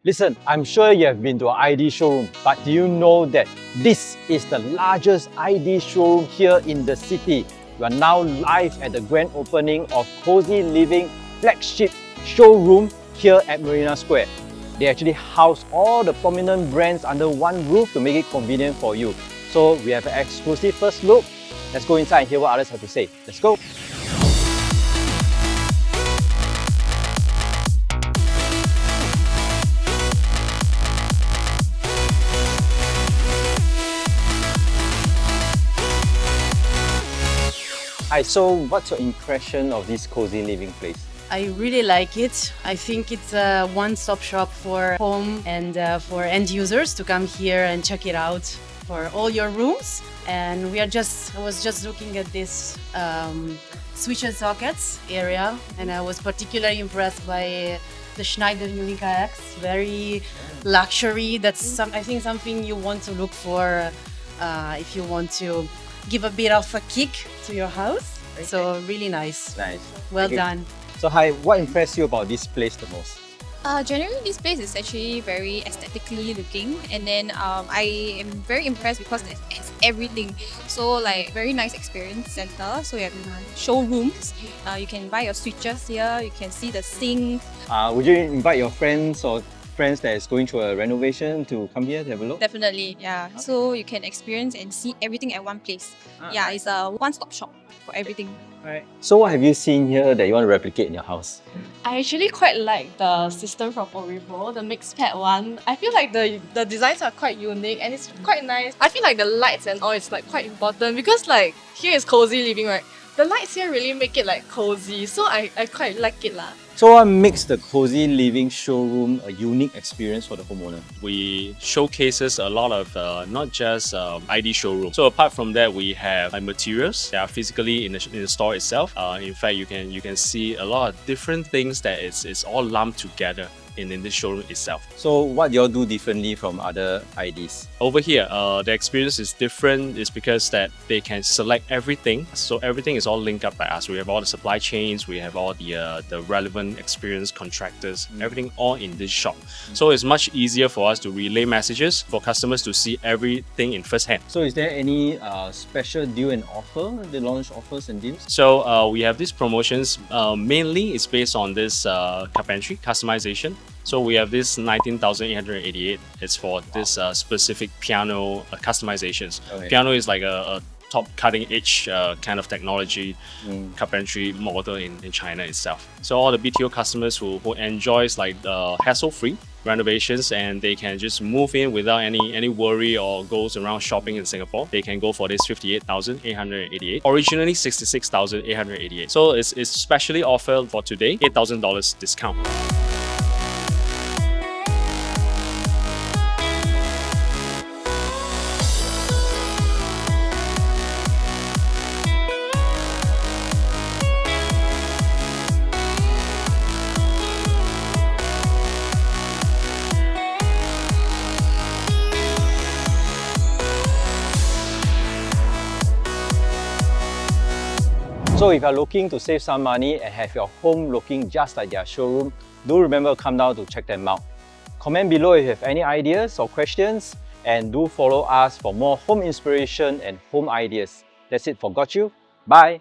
Listen, I'm sure you have been to an ID showroom, but do you know that this is the largest ID showroom here in the city? We are now live at the grand opening of Kosy Living flagship showroom here at Marina Square. They actually house all the prominent brands under one roof to make it convenient for you. So we have an exclusive first look. Let's go inside and hear what others have to say. Let's go! Hi, so what's your impression of this Kosy Living place? I really like it. I think it's a one-stop shop for home and for end users to come here and check it out for all your rooms. And I was just looking at this switch and sockets area, and I was particularly impressed by the Schneider Unica X. Very luxury. That's I think something you want to look for if you want to give a bit of a kick to your house. Okay. So really nice. Nice. Well done. So hi, what impressed you about this place the most? Generally, this place is actually very aesthetically looking, and then I am very impressed because it has everything. So like very nice experience center. So you have showrooms. You can buy your switches here. You can see the sink. Would you invite your friends or friends that is going through a renovation to come here to have a look? Definitely, yeah. Okay. So you can experience and see everything at one place. Yeah, it's a one-stop shop for everything. Right. So what have you seen here that you want to replicate in your house? I actually quite like the system from Orivo, the mixed pad one. I feel like the designs are quite unique and it's quite nice. I feel like the lights and all is like quite important because like here is Kosy Living, right? The lights here really make it like cozy, so I quite like it lah. So what makes the Kosy Living showroom a unique experience for the homeowner? We showcases a lot of not just ID showroom. So apart from that, we have materials that are physically in the store itself. In fact, you can see a lot of different things that it's all lumped together in this showroom itself. So what do you all do differently from other IDs? Over here, the experience is different. It's because that they can select everything. So everything is all linked up by us. We have all the supply chains, we have all the relevant experienced contractors, everything all in this shop. So it's much easier for us to relay messages for customers to see everything in first hand. So is there any special deal and offer, the launch offers and deals? So we have these promotions. Mainly it's based on this carpentry customization. So we have this 19,888. It's for this specific piano customizations. Okay. Piano is like a top cutting edge kind of technology carpentry model in China itself. So all the BTO customers who enjoys like the hassle-free renovations and they can just move in without any worry or goes around shopping in Singapore, they can go for this 58,888. Originally 66,888. So it's specially offered for today, $8,000 discount. So if you're looking to save some money and have your home looking just like their showroom, do remember to come down to check them out. Comment below if you have any ideas or questions, and do follow us for more home inspiration and home ideas. That's it for Got You. Bye!